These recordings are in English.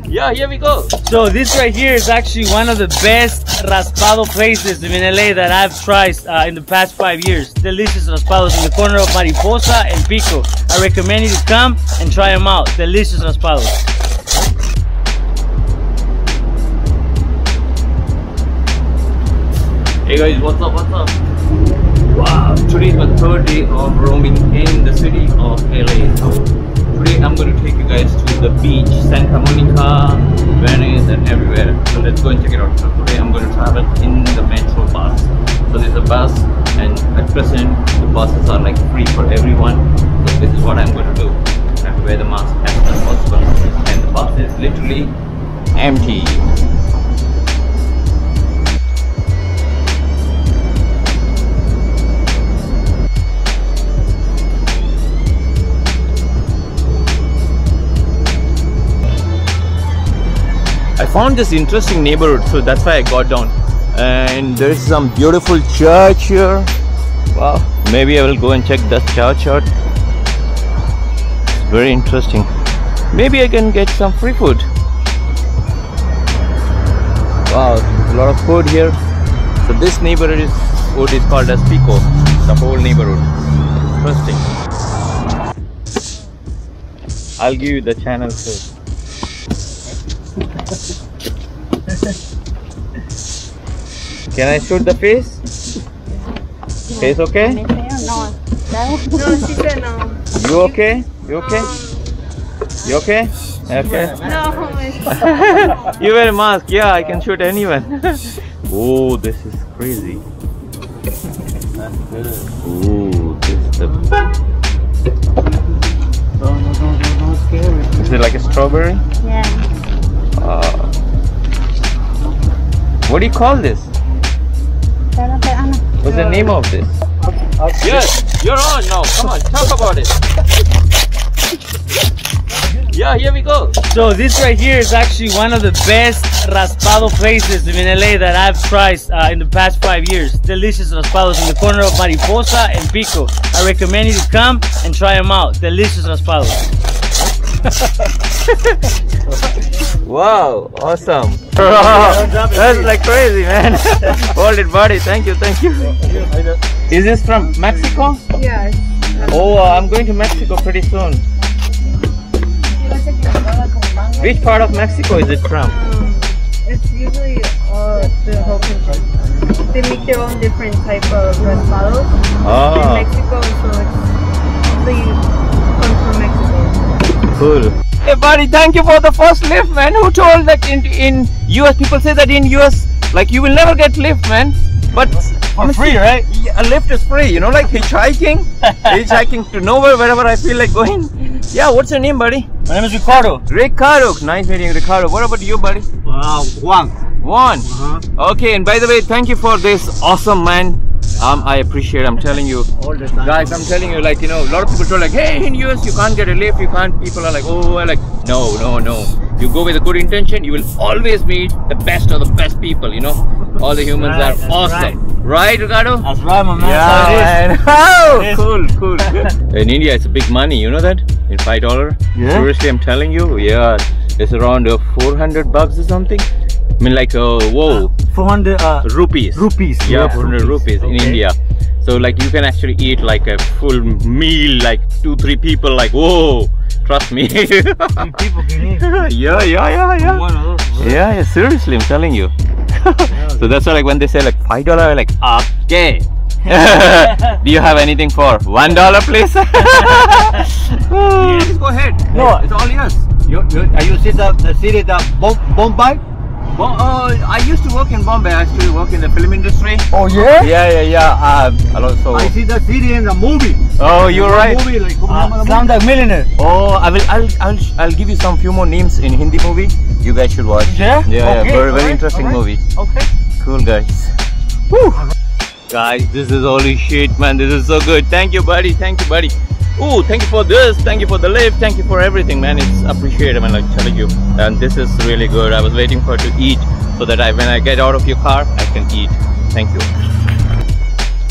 Yeah, here we go. So this right here is actually one of the best raspado places in LA that I've tried in the past 5 years. Delicious raspados in the corner of Mariposa and Pico. I recommend you to come and try them out. Delicious raspados. Hey guys, what's up, what's up? Wow, today is my third day of roaming in the city of LA. Today I'm going to take you guys to the beach, Santa Monica, Venice and everywhere. So let's go and check it out. So today I'm going to travel in the metro bus. So there's a bus and at present the buses are like free for everyone. So this is what I'm going to do. I have to wear the mask as much as possible. And the bus is literally empty. I found this interesting neighborhood, so that's why I got down. And there's some beautiful church here. Wow, maybe I will go and check that church out. It's very interesting. Maybe I can get some free food. Wow, there's a lot of food here. So this neighborhood is called as Pico, the whole neighborhood. Interesting. I'll give you the channel too. Can I shoot the face? Face okay? No, she said no. You okay? You okay? You okay? Okay. No. You wear a mask, yeah, I can shoot anyone. Oh, this is crazy. Oh, this is the... No, scary. Is it like a strawberry? Yeah. What do you call this? What's the name of this? Yes, you're on now. Come on, talk about it. Yeah, here we go. So this right here is actually one of the best raspado places in LA that I've tried in the past 5 years. Delicious raspados in the corner of Mariposa and Pico. I recommend you to come and try them out. Delicious raspados. Wow, awesome. That's like crazy, man. Hold it, buddy. Thank you, thank you. Is this from Mexico? Yeah. Oh, I'm going to Mexico pretty soon. Which part of Mexico is it from? It's usually the whole country. They make their own different type of raspados in Mexico, so it's usually comes from Mexico. Cool. Hey buddy, thank you for the first lift, man. Who told that in US, people say that in US, like you will never get lift, man. But for free, right? A lift is free, you know, like hitchhiking. Hitchhiking to nowhere, wherever I feel like going. Yeah, what's your name, buddy? My name is Ricardo. Ricardo, nice meeting you, Ricardo. What about you, buddy? Juan. Juan. Okay, and by the way, thank you for this awesome, man. I appreciate, I'm telling you, All the time. guys, I'm telling you, like, you know, a lot of people told like, hey, in US you can't get a lift, you can't, people are like, oh, like, no. You go with a good intention, you will always meet the best of the best people, you know. All the humans are awesome. Right, Ricardo? That's right, my man. Yeah, man. Oh, cool. In India, it's a big money, you know that? In $5. Yeah. Seriously, I'm telling you, yeah, it's around $400 or something. I mean, like, whoa. 400 rupees. Rupees. Yeah, 400 rupees in India. So like you can actually eat like a full meal, like 2-3 people, like whoa, trust me. People can eat. Yeah. One of those. Yeah, seriously, I'm telling you. So that's why like when they say like $5, I'm like, okay. Do you have anything for $1, please? Yes, go ahead. No, it's all yours. Are you see the city that Bombay? I used to work in Bombay. I used to work in the film industry. Oh yeah? Yeah. Also, I see the city in the movie. Oh, you're right. Movie, like, Slumdog Millionaire. Oh, I'll give you some few more names in Hindi movie. You guys should watch. Yeah. Yeah. Okay. Very interesting movie. Okay. Cool, guys. Woo. Guys, this is holy shit, man. This is so good. Thank you, buddy. Oh, thank you for this. Thank you for the lift. Thank you for everything, man. It's appreciated, man. Like telling you, and this is really good. I was waiting for it to eat so that when I get out of your car, I can eat. Thank you.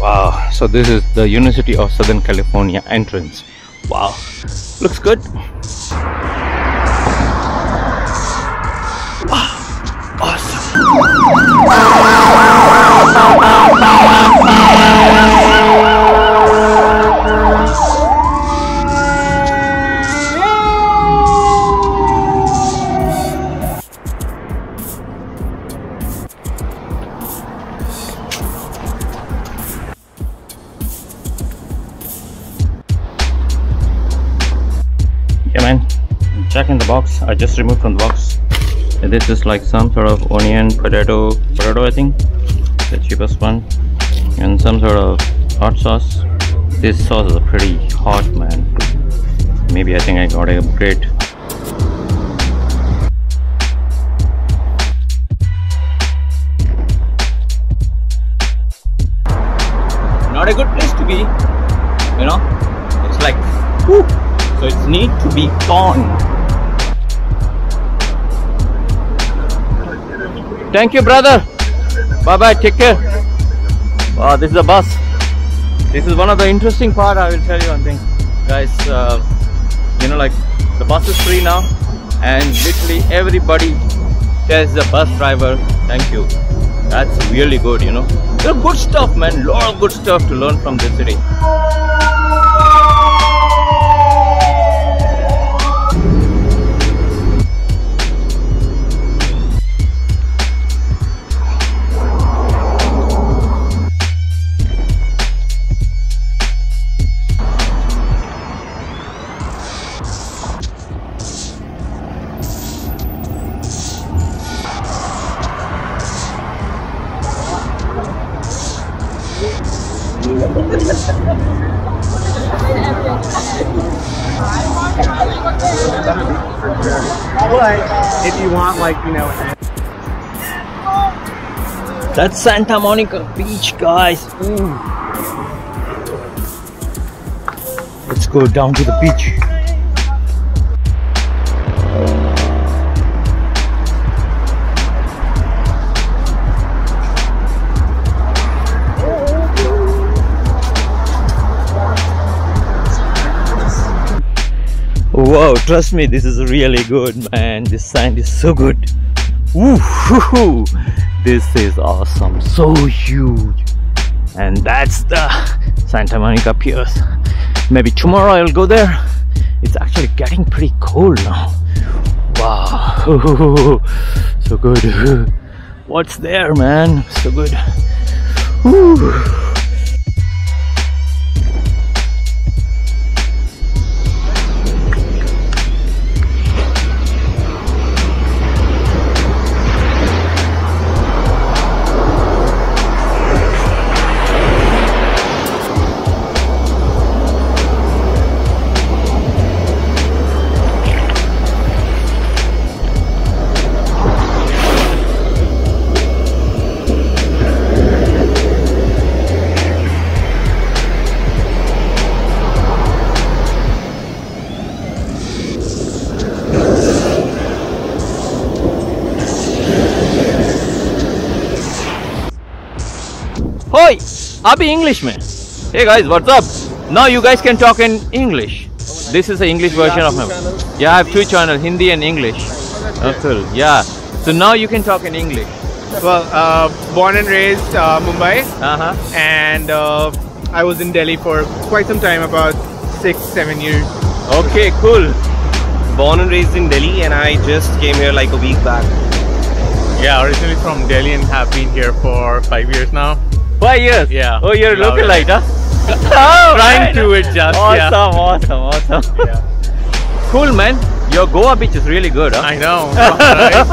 Wow. So this is the University of Southern California entrance. Wow. Looks good. man. Check in the box. I just removed from the box. This is like some sort of onion, potato I think. The cheapest one. And some sort of hot sauce. This sauce is pretty hot, man. Maybe I think I got a upgrade. Not a good place to be, you know. It's like, whew, so it's need to be gone. Thank you, brother. Bye bye, take care. Wow, this is the bus. This is one of the interesting part. I will tell you one thing, guys. You know, like the bus is free now, and literally everybody tells the bus driver, "Thank you." That's really good, you know. There's good stuff, man. Lot of good stuff to learn from this city. If you want, like, you know. That's Santa Monica Beach, guys. Ooh. Let's go down to the beach. Wow, trust me, this is really good, man. This sand is so good. Ooh, this is awesome, so huge. And that's the Santa Monica Pier. Maybe tomorrow I'll go there. It's actually getting pretty cold now. Wow, so good. What's there, man? So good. Ooh. Hoi! Abhi English man. Hey guys, what's up? Now you guys can talk in English. This is the English version of my. Yeah, I have two channels, Hindi and English. Cool. Yeah. So now you can talk in English. Well, born and raised Mumbai, and I was in Delhi for quite some time, about 6-7 years. Okay, cool. Born and raised in Delhi, and I just came here like a week back. Yeah, originally from Delhi and have been here for 5 years now. 5 years? Yeah. Oh, you're a localite, huh? Trying to adjust. Awesome. Yeah. Cool, man. Your Goa beach is really good, huh? I know. Right?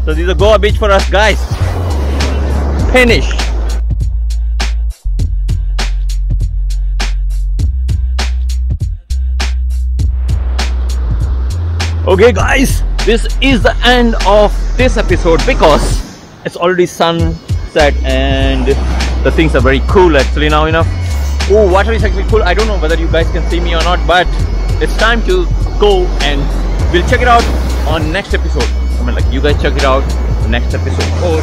So this is a Goa beach for us guys. Finish. Okay guys, this is the end of this episode because it's already sunset and the things are very cool actually now, you know. Oh, water is actually cool. I don't know whether you guys can see me or not, but it's time to go and we'll check it out on next episode. I mean, like, you guys check it out next episode. Oh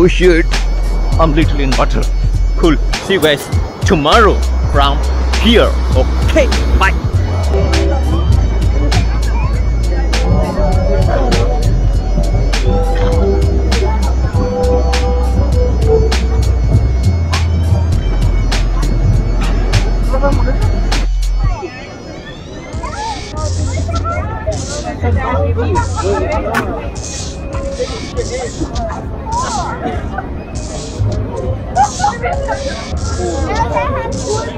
shit, I'm literally in water. Cool. See you guys tomorrow from Pier. Okay, bye. Thank you.